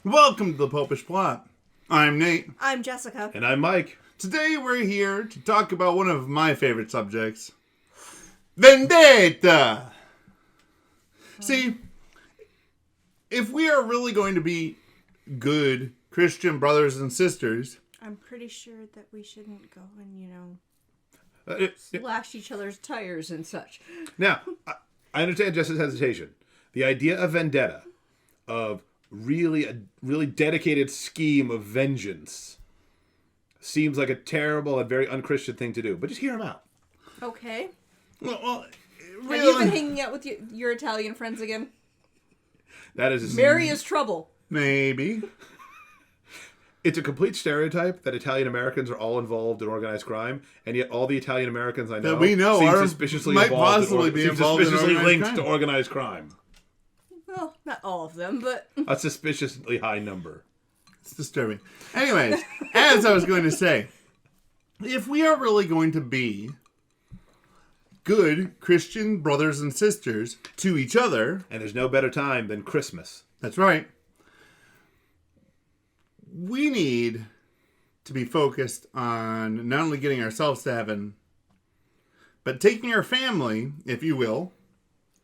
Welcome to the Popish Plot. I'm Nate. I'm Jessica. And I'm Mike. Today we're here to talk about one of my favorite subjects, Vendetta. See, if we are really going to be good Christian brothers and sisters, I'm pretty sure that we shouldn't go and, slash each other's tires and such. Now, I understand Jessica's hesitation. The idea of vendetta, of a really dedicated scheme of vengeance, seems like a terrible and very unchristian thing to do. But just hear him out. Okay. well Have you been hanging out with your Italian friends again? That is Mary is trouble. Maybe. It's a complete stereotype that Italian Americans are all involved in organized crime, and yet all the Italian Americans I know that we know seem are suspiciously might involved possibly be involved in suspiciously organized linked crime. to organized crime. Well, not all of them, but... A suspiciously high number. It's disturbing. Anyways, as I was going to say, if we are really going to be good Christian brothers and sisters to each other... And there's no better time than Christmas. That's right. We need to be focused on not only getting ourselves to heaven, but taking our family, if you will,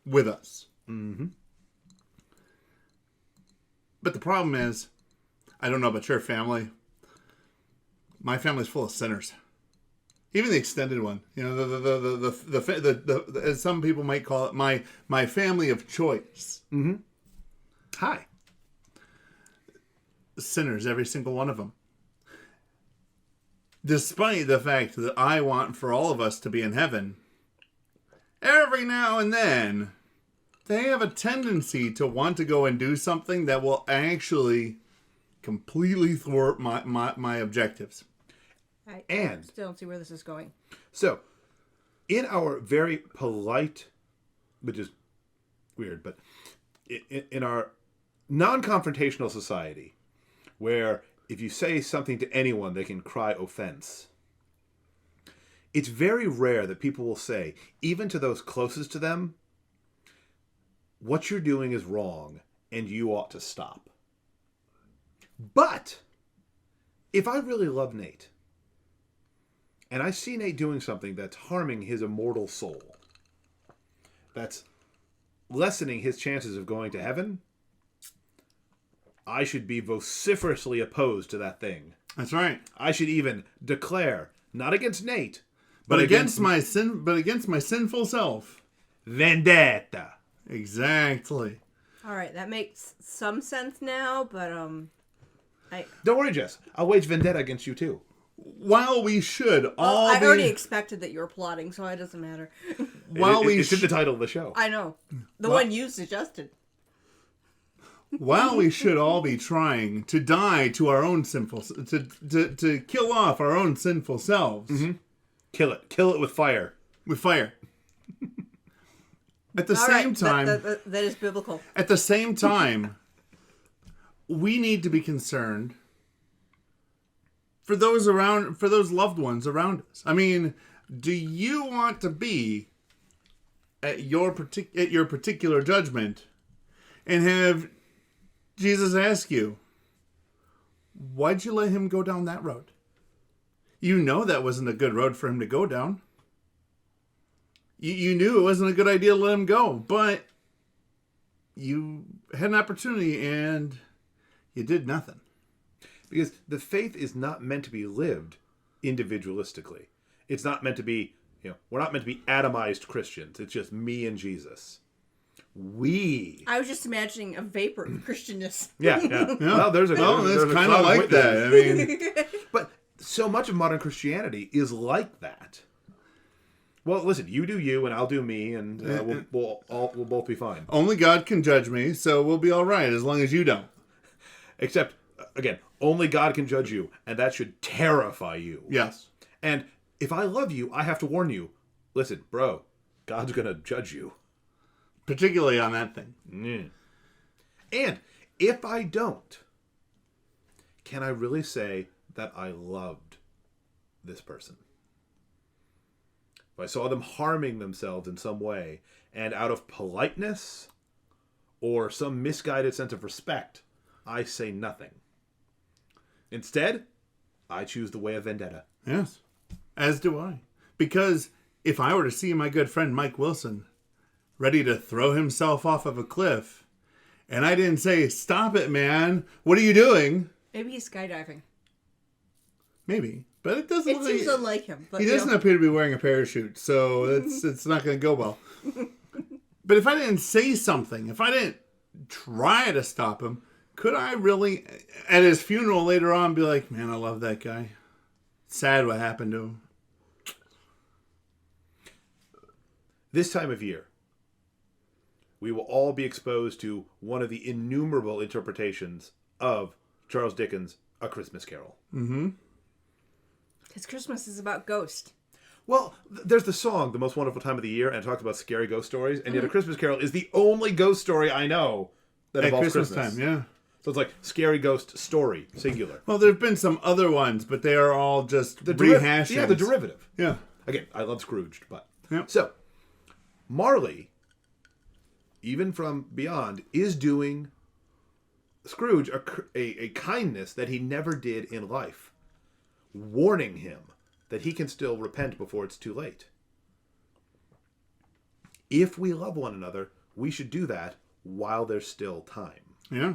with us. Mm-hmm. But the problem is, I don't know about your family. My family's full of sinners. Even the extended one, the as some people might call it, my family of choice. Mm-hmm. Hi. Sinners, every single one of them. Despite the fact that I want for all of us to be in heaven, every now and then, they have a tendency to want to go and do something that will actually completely thwart my objectives. I still don't see where this is going. So, in our very polite, which is weird, but in our non-confrontational society, where if you say something to anyone, they can cry offense, it's very rare that people will say, even to those closest to them, what you're doing is wrong and you ought to stop. But if I really love Nate, and I see Nate doing something that's harming his immortal soul, that's lessening his chances of going to heaven, I should be vociferously opposed to that thing. That's right. I should even declare, not against Nate, but against my sinful self. Vendetta. Exactly. All right, that makes some sense now, but Don't worry, Jess. I'll wage vendetta against you too. While we should all I already expected that you were plotting, so it doesn't matter. It's in the title of the show. I know. The one you suggested. While we should all be trying to die to our own sinful... To kill off our own sinful selves. Mm-hmm. Kill it. Kill it with fire. With fire. At the same time... That is biblical. At the same time, we need to be concerned for those loved ones around us. I mean, do you want to be at your particular judgment and have Jesus ask you, why'd you let him go down that road? You know that wasn't a good road for him to go down. You knew it wasn't a good idea to let him go, but you had an opportunity and you did nothing. Because the faith is not meant to be lived individualistically. It's not meant to be, we're not meant to be atomized Christians. It's just me and Jesus. I was just imagining a vapor of Christianness. Yeah. Well, there's kind of like that. I mean, but so much of modern Christianity is like that. Well, listen, you do you, and I'll do me, and we'll both be fine. Only God can judge me, so we'll be all right as long as you don't. Except, again, only God can judge you, and that should terrify you. Yes. And if I love you, I have to warn you. Listen, bro, God's going to judge you. Particularly on that thing. Mm. And if I don't, can I really say that I loved this person? If I saw them harming themselves in some way, and out of politeness or some misguided sense of respect, I say nothing. Instead, I choose the way of vendetta. Yes, as do I. Because if I were to see my good friend Mike Wilson ready to throw himself off of a cliff, and I didn't say, "Stop it, man. What are you doing?" Maybe he's skydiving. Maybe. But it doesn't It look seems like... unlike him. But, He doesn't appear to be wearing a parachute, so it's not going to go well. But if I didn't say something, if I didn't try to stop him, could I really, at his funeral later on, be like, "Man, I love that guy. Sad what happened to him." This time of year, we will all be exposed to one of the innumerable interpretations of Charles Dickens' A Christmas Carol. Mm-hmm. Because Christmas is about ghosts. Well, there's the song, The Most Wonderful Time of the Year, and it talks about scary ghost stories, and yet A Christmas Carol is the only ghost story I know that At involves Christmas Christmas. time, yeah. So it's like scary ghost story, singular. Well, there have been some other ones, but they are all just rehashing. Yeah, the derivative. Yeah. Again, I love Scrooged, but... Yep. So, Marley, even from beyond, is doing Scrooge a kindness that he never did in life, warning him that he can still repent before it's too late. If we love one another, we should do that while there's still time. Yeah.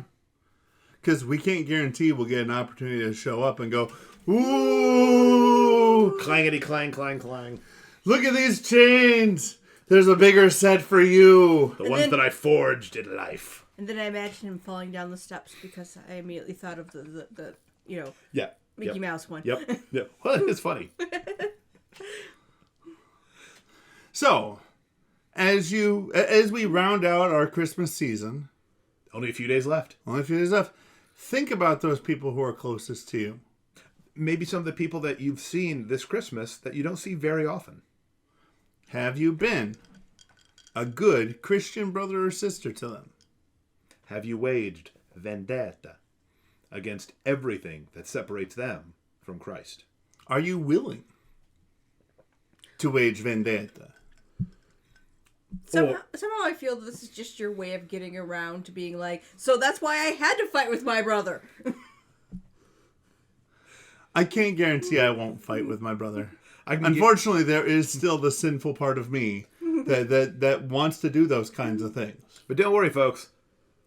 Because we can't guarantee we'll get an opportunity to show up and go, "Ooh, Clangety clang, clang, clang. look at these chains. There's a bigger set for you." The ones that I forged in life. And then I imagine him falling down the steps because I immediately thought of the Yeah. Mickey Mouse one. Yep. Yep. Well, it's funny. So, as we round out our Christmas season, Only a few days left. only a few days left, think about those people who are closest to you. Maybe some of the people that you've seen this Christmas that you don't see very often. Have you been a good Christian brother or sister to them? Have you waged vendetta against everything that separates them from Christ? Are you willing to wage vendetta? Somehow I feel this is just your way of getting around to being like, so that's why I had to fight with my brother. I can't guarantee I won't fight with my brother. Unfortunately, there is still the sinful part of me that wants to do those kinds of things. But don't worry, folks.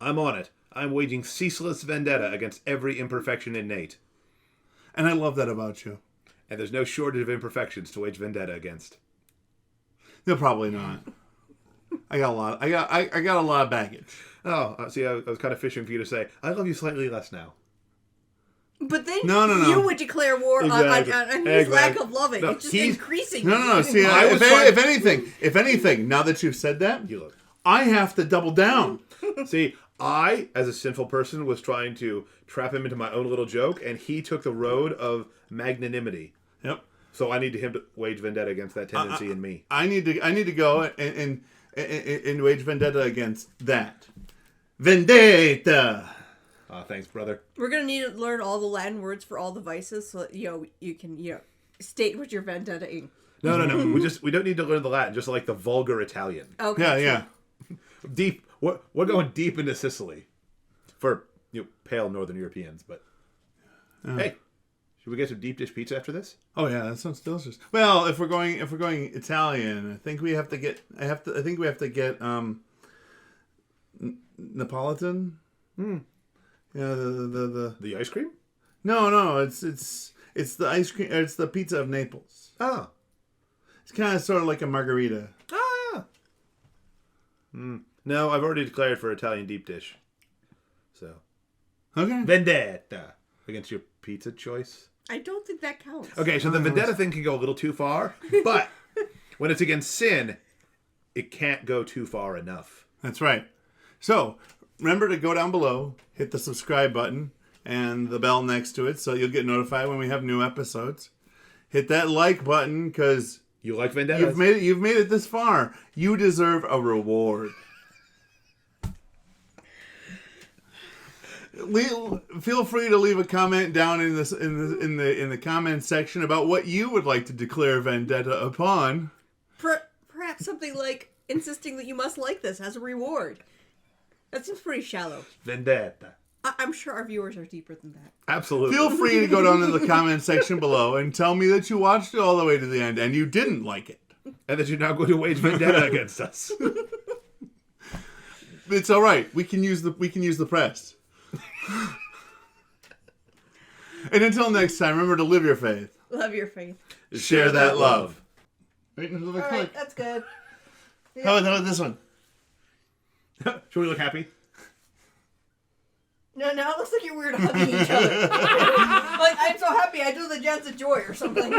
I'm on it. I'm waging ceaseless vendetta against every imperfection in Nate. And I love that about you. And there's no shortage of imperfections to wage vendetta against. No, probably not. I got a lot. I got a lot of baggage. Oh, see, I was kind of fishing for you to say, I love you slightly less now. But then No. you would declare war Exactly. on his lack Exactly. of loving. No, it's just he's- increasing. No. See, if anything, now that you've said that, You look. I have to double down. See, I, as a sinful person, was trying to trap him into my own little joke, and he took the road of magnanimity. Yep. So I need him to wage vendetta against that tendency in me. I need to go and wage vendetta against that. Vendetta. Thanks, brother. We're gonna need to learn all the Latin words for all the vices, so that, you can state what you're vendetta-ing. No. we don't need to learn the Latin, just like the vulgar Italian. Okay. Yeah. Deep. We're going deep into Sicily for pale Northern Europeans. But hey, should we get some deep dish pizza after this? Oh yeah, that sounds delicious. Well, if we're going Italian, I think we have to get. I think we have to get Neapolitan. Yeah, The ice cream? No, it's the ice cream. It's the pizza of Naples. Oh. It's kind of sort of like a margarita. Oh, yeah. No, I've already declared for Italian deep dish. So. Okay. Vendetta. Against your pizza choice. I don't think that counts. Okay, so the vendetta thing can go a little too far, but when it's against sin, it can't go too far enough. That's right. So remember to go down below, hit the subscribe button and the bell next to it, so you'll get notified when we have new episodes. Hit that like button because You like vendettas? you've made it this far. You deserve a reward. Feel free to leave a comment down in the comment section about what you would like to declare vendetta upon. Perhaps something like insisting that you must like this as a reward. That seems pretty shallow. Vendetta. I'm sure our viewers are deeper than that. Absolutely. Feel free to go down in the comment section below and tell me that you watched it all the way to the end and you didn't like it. And that you're now going to wage vendetta against us. It's all right. We can use the press. And until next time, remember to live your faith. Love your faith. Share that love. Wait until All the right, click. that's good. How about this one? Should we look happy? No, now it looks like you're weird hugging each other. Like, I'm so happy I do the Dance of Joy or something.